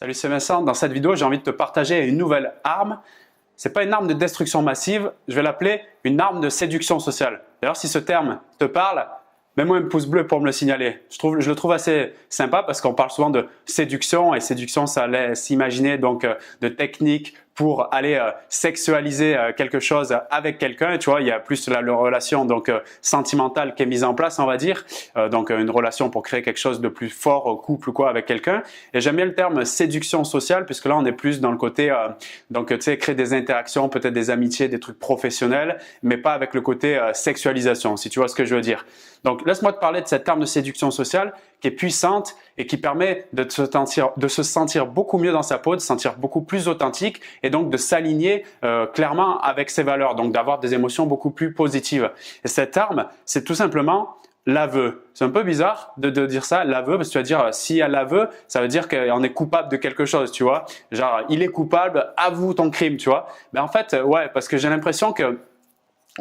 Salut, c'est Vincent. Dans cette vidéo, j'ai envie de te partager une nouvelle arme. Ce n'est pas une arme de destruction massive, je vais l'appeler une arme de séduction sociale. D'ailleurs, si ce terme te parle, mets-moi un pouce bleu pour me le signaler. Je le trouve assez sympa parce qu'on parle souvent de séduction et séduction, ça laisse imaginer donc de techniques pour aller sexualiser quelque chose avec quelqu'un. Tu vois, il y a plus la relation donc sentimentale qui est mise en place, on va dire. Donc une relation pour créer quelque chose de plus fort au couple ou quoi avec quelqu'un. Et j'aime bien le terme séduction sociale puisque là on est plus dans le côté donc tu sais créer des interactions, peut-être des amitiés, des trucs professionnels, mais pas avec le côté sexualisation, si tu vois ce que je veux dire. Donc laisse-moi te parler de cette arme de séduction sociale qui est puissante et qui permet de se sentir beaucoup mieux dans sa peau, de se sentir beaucoup plus authentique et donc de s'aligner clairement avec ses valeurs, donc d'avoir des émotions beaucoup plus positives. Et cette arme, c'est tout simplement l'aveu. C'est un peu bizarre de dire ça, l'aveu, parce que tu vas dire, s'il y a l'aveu, ça veut dire qu'on est coupable de quelque chose, tu vois. Genre, il est coupable, avoue ton crime, tu vois. Mais en fait, ouais, parce que j'ai l'impression que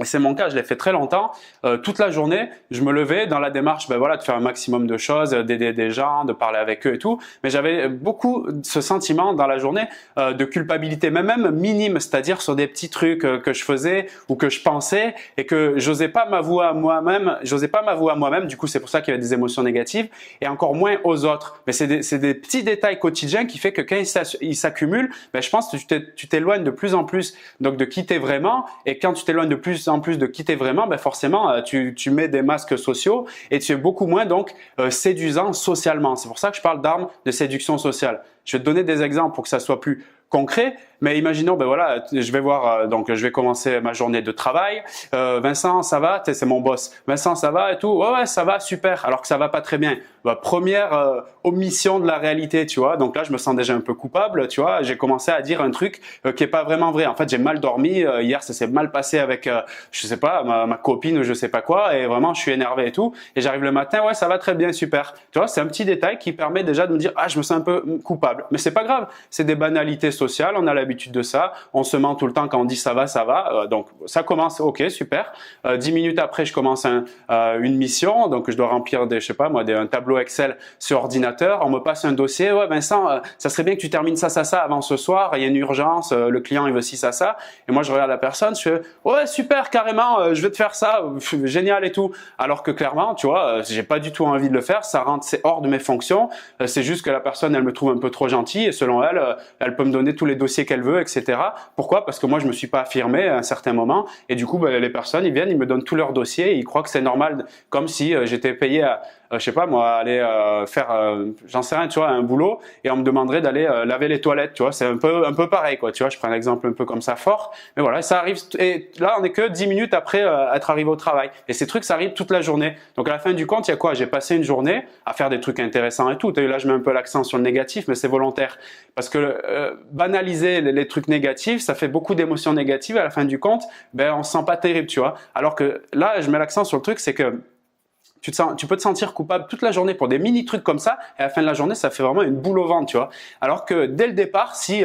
et c'est mon cas, je l'ai fait très longtemps. Toute la journée, je me levais dans la démarche, ben voilà, de faire un maximum de choses, d'aider des gens, de parler avec eux et tout. Mais j'avais beaucoup ce sentiment dans la journée de culpabilité, mais même minime, c'est-à-dire sur des petits trucs que je faisais ou que je pensais et que j'osais pas m'avouer à moi-même. Du coup, c'est pour ça qu'il y avait des émotions négatives et encore moins aux autres. Mais c'est des petits détails quotidiens qui fait que quand ils s'accumulent, ben je pense que tu t'éloignes de plus en plus donc de qui t'es vraiment. Et quand tu t'éloignes de plus en plus de qui t'es vraiment, ben forcément tu mets des masques sociaux et tu es beaucoup moins donc séduisant socialement. C'est pour ça que je parle d'armes de séduction sociale. Je vais te donner des exemples pour que ça soit plus concret, mais imaginons, ben voilà, je vais voir, donc je vais commencer ma journée de travail. Vincent, ça va? C'est mon boss. Vincent, ça va et tout? Ouais, ça va, super. Alors que ça va pas très bien. Première omission de la réalité, tu vois. Donc là, je me sens déjà un peu coupable, tu vois. J'ai commencé à dire un truc qui est pas vraiment vrai. En fait, j'ai mal dormi. Hier, ça s'est mal passé avec, je sais pas, ma copine ou je sais pas quoi. Et vraiment, je suis énervé et tout. Et j'arrive le matin, ouais, ça va très bien, super. Tu vois, c'est un petit détail qui permet déjà de me dire, ah, je me sens un peu coupable. Mais c'est pas grave. C'est des banalités sociales. On a l'habitude de ça. On se ment tout le temps quand on dit ça va, ça va. Donc ça commence, ok, super. 10 minutes après, je commence une mission. Donc je dois remplir je sais pas moi, un tableau Excel sur ordinateur. On me passe un dossier. Ouais, Vincent, ça serait bien que tu termines ça avant ce soir. Il y a une urgence. Le client il veut ci, ça. Et moi je regarde la personne. Je fais ouais, super, carrément. Je vais te faire ça. Génial et tout. Alors que clairement, tu vois, j'ai pas du tout envie de le faire. C'est hors de mes fonctions. C'est juste que la personne, elle me trouve un peu trop gentille et selon elle, elle peut me donner tous les dossiers qu'elle veut, etc. Pourquoi? Parce que moi, je me suis pas affirmé à un certain moment et du coup, les personnes, ils viennent, ils me donnent tous leurs dossiers et ils croient que c'est normal, comme si j'étais payé à, je sais pas moi, aller faire, j'en sais rien, tu vois, un boulot et on me demanderait d'aller laver les toilettes, tu vois, c'est un peu pareil, quoi, tu vois, je prends un exemple un peu comme ça fort, mais voilà, ça arrive, et là, on est que 10 minutes après être arrivé au travail et ces trucs, ça arrive toute la journée. Donc à la fin du compte, il y a quoi? J'ai passé une journée à faire des trucs intéressants et tout, et là, je mets un peu l'accent sur le négatif, mais c'est volontaire, parce que banaliser les trucs négatifs, ça fait beaucoup d'émotions négatives, à la fin du compte, ben, on se sent pas terrible, tu vois, alors que là, je mets l'accent sur le truc, c'est que tu peux te sentir coupable toute la journée pour des mini trucs comme ça et à la fin de la journée ça fait vraiment une boule au ventre, tu vois. Alors que dès le départ, si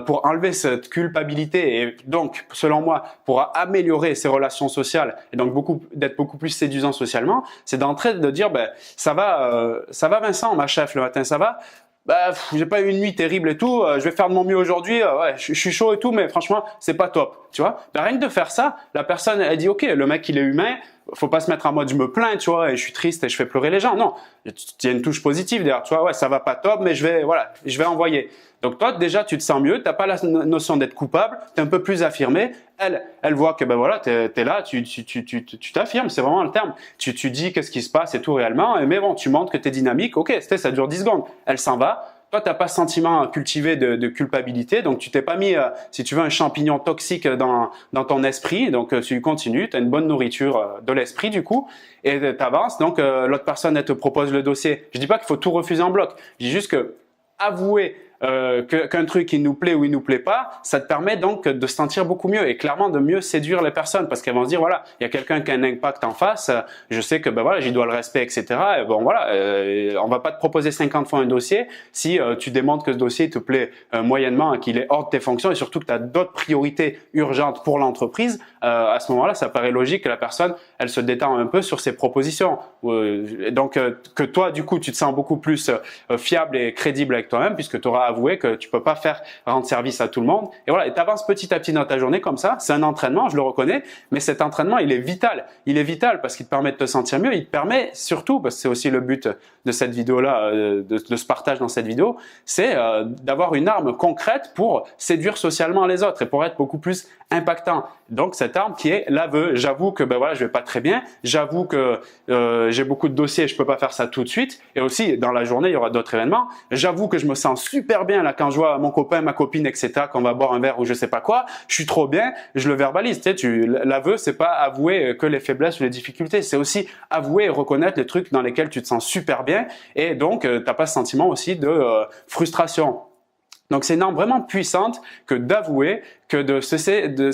pour enlever cette culpabilité et donc selon moi pour améliorer ses relations sociales et donc d'être beaucoup plus séduisant socialement, c'est d'entrer de dire ben ça va Vincent, ma chef, le matin ça va. Bah, j'ai pas eu une nuit terrible et tout, je vais faire de mon mieux aujourd'hui, ouais, je suis chaud et tout, mais franchement, c'est pas top, tu vois. Ben, rien que de faire ça, la personne, elle dit, ok, le mec, il est humain, faut pas se mettre en mode je me plains, tu vois, et je suis triste et je fais pleurer les gens. Non, il y a une touche positive derrière, tu vois, ouais, ça va pas top, mais je vais envoyer. Donc toi, déjà, tu te sens mieux, t'as pas la notion d'être coupable, t'es un peu plus affirmé. Elle voit que ben voilà, t'es là, tu t'affirmes, c'est vraiment le terme. Tu dis qu'est-ce qui se passe et tout réellement, mais bon, tu montres que t'es dynamique. Ok, ça dure 10 secondes. Elle s'en va. Toi, t'as pas ce sentiment cultivé de culpabilité, donc tu t'es pas mis, si tu veux, un champignon toxique dans ton esprit. Donc tu continues, t'as une bonne nourriture de l'esprit du coup, et t'avances. Donc l'autre personne, elle te propose le dossier. Je dis pas qu'il faut tout refuser en bloc. Je dis juste que avouer qu'un truc il nous plaît ou il nous plaît pas, ça te permet donc de se sentir beaucoup mieux et clairement de mieux séduire les personnes parce qu'elles vont se dire voilà, il y a quelqu'un qui a un impact en face, je sais que ben voilà, j'y dois le respect, etc. Et bon voilà, on va pas te proposer 50 fois un dossier si tu démontres que ce dossier te plaît moyennement, qu'il est hors de tes fonctions et surtout que tu as d'autres priorités urgentes pour l'entreprise. À ce moment-là, ça paraît logique que la personne, elle se détend un peu sur ses propositions. Donc que toi, du coup, tu te sens beaucoup plus fiable et crédible avec toi-même puisque tu auras avouer que tu peux pas rendre service à tout le monde. Et voilà, et tu avances petit à petit dans ta journée comme ça. C'est un entraînement, je le reconnais, mais cet entraînement, il est vital. Il est vital parce qu'il te permet de te sentir mieux. Il te permet surtout, parce que c'est aussi le but de cette vidéo-là, de ce partage dans cette vidéo, c'est d'avoir une arme concrète pour séduire socialement les autres et pour être beaucoup plus impactant. Donc cette arme qui est l'aveu. J'avoue que voilà, je vais pas très bien. J'avoue que j'ai beaucoup de dossiers, je peux pas faire ça tout de suite. Et aussi dans la journée, il y aura d'autres événements. J'avoue que je me sens super bien là quand je vois mon copain, ma copine, etc. Qu'on va boire un verre ou je sais pas quoi. Je suis trop bien. Je le verbalise. Tu sais, l'aveu, c'est pas avouer que les faiblesses ou les difficultés. C'est aussi avouer et reconnaître les trucs dans lesquels tu te sens super bien. Et donc t'as pas ce sentiment aussi de frustration. Donc c'est une arme vraiment puissante que d'avouer, que de cesser de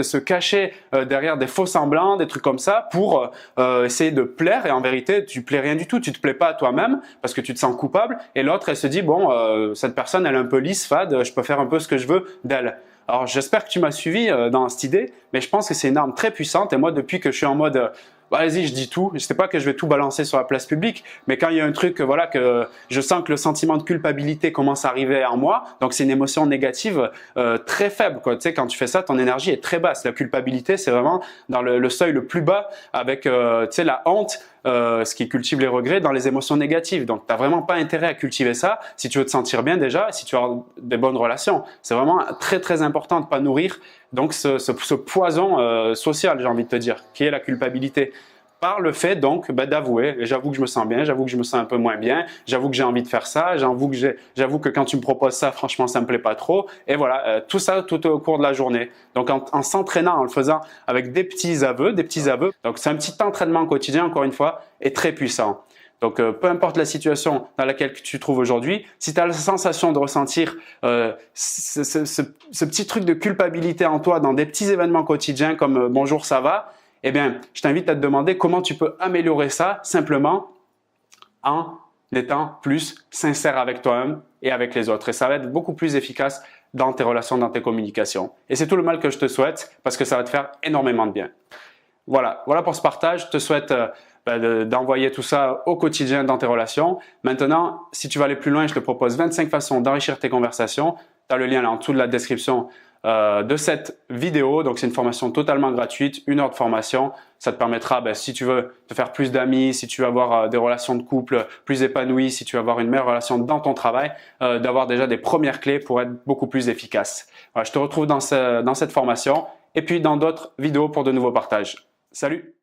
se cacher derrière des faux semblants, des trucs comme ça pour essayer de plaire et en vérité tu plais rien du tout, tu te plais pas à toi-même parce que tu te sens coupable et l'autre elle se dit bon cette personne elle est un peu lisse, fade, je peux faire un peu ce que je veux d'elle. Alors j'espère que tu m'as suivi dans cette idée, mais je pense que c'est une arme très puissante et moi depuis que je suis en mode vas-y, je dis tout. Je sais pas que je vais tout balancer sur la place publique, mais quand il y a un truc, voilà, que je sens que le sentiment de culpabilité commence à arriver en moi, donc c'est une émotion négative très faible, quoi. Tu sais, quand tu fais ça, ton énergie est très basse. La culpabilité, c'est vraiment dans le seuil le plus bas, avec, tu sais, la honte. Ce qui cultive les regrets dans les émotions négatives. Donc, tu n'as vraiment pas intérêt à cultiver ça si tu veux te sentir bien déjà, si tu veux avoir des bonnes relations. C'est vraiment très, très important de ne pas nourrir donc ce poison social, j'ai envie de te dire, qui est la culpabilité. Par le fait donc d'avouer, j'avoue que je me sens bien, j'avoue que je me sens un peu moins bien, j'avoue que j'ai envie de faire ça, j'avoue que quand tu me proposes ça, franchement, ça me plaît pas trop. Et voilà, tout ça tout au cours de la journée. Donc en s'entraînant, en le faisant avec des petits aveux. Donc c'est un petit entraînement quotidien, encore une fois, et très puissant. Donc, peu importe la situation dans laquelle tu te trouves aujourd'hui, si tu as la sensation de ressentir ce petit truc de culpabilité en toi dans des petits événements quotidiens comme bonjour, ça va, eh bien, je t'invite à te demander comment tu peux améliorer ça simplement en étant plus sincère avec toi-même et avec les autres. Et ça va être beaucoup plus efficace dans tes relations, dans tes communications. Et c'est tout le mal que je te souhaite parce que ça va te faire énormément de bien. Voilà pour ce partage. Je te souhaite d'envoyer tout ça au quotidien dans tes relations. Maintenant, si tu veux aller plus loin, je te propose 25 façons d'enrichir tes conversations. Tu as le lien là en dessous de la description de cette vidéo. Donc, c'est une formation totalement gratuite, 1 heure de formation. Ça te permettra, si tu veux te faire plus d'amis, si tu veux avoir des relations de couple plus épanouies, si tu veux avoir une meilleure relation dans ton travail, d'avoir déjà des premières clés pour être beaucoup plus efficace. Voilà, je te retrouve dans cette formation et puis dans d'autres vidéos pour de nouveaux partages. Salut!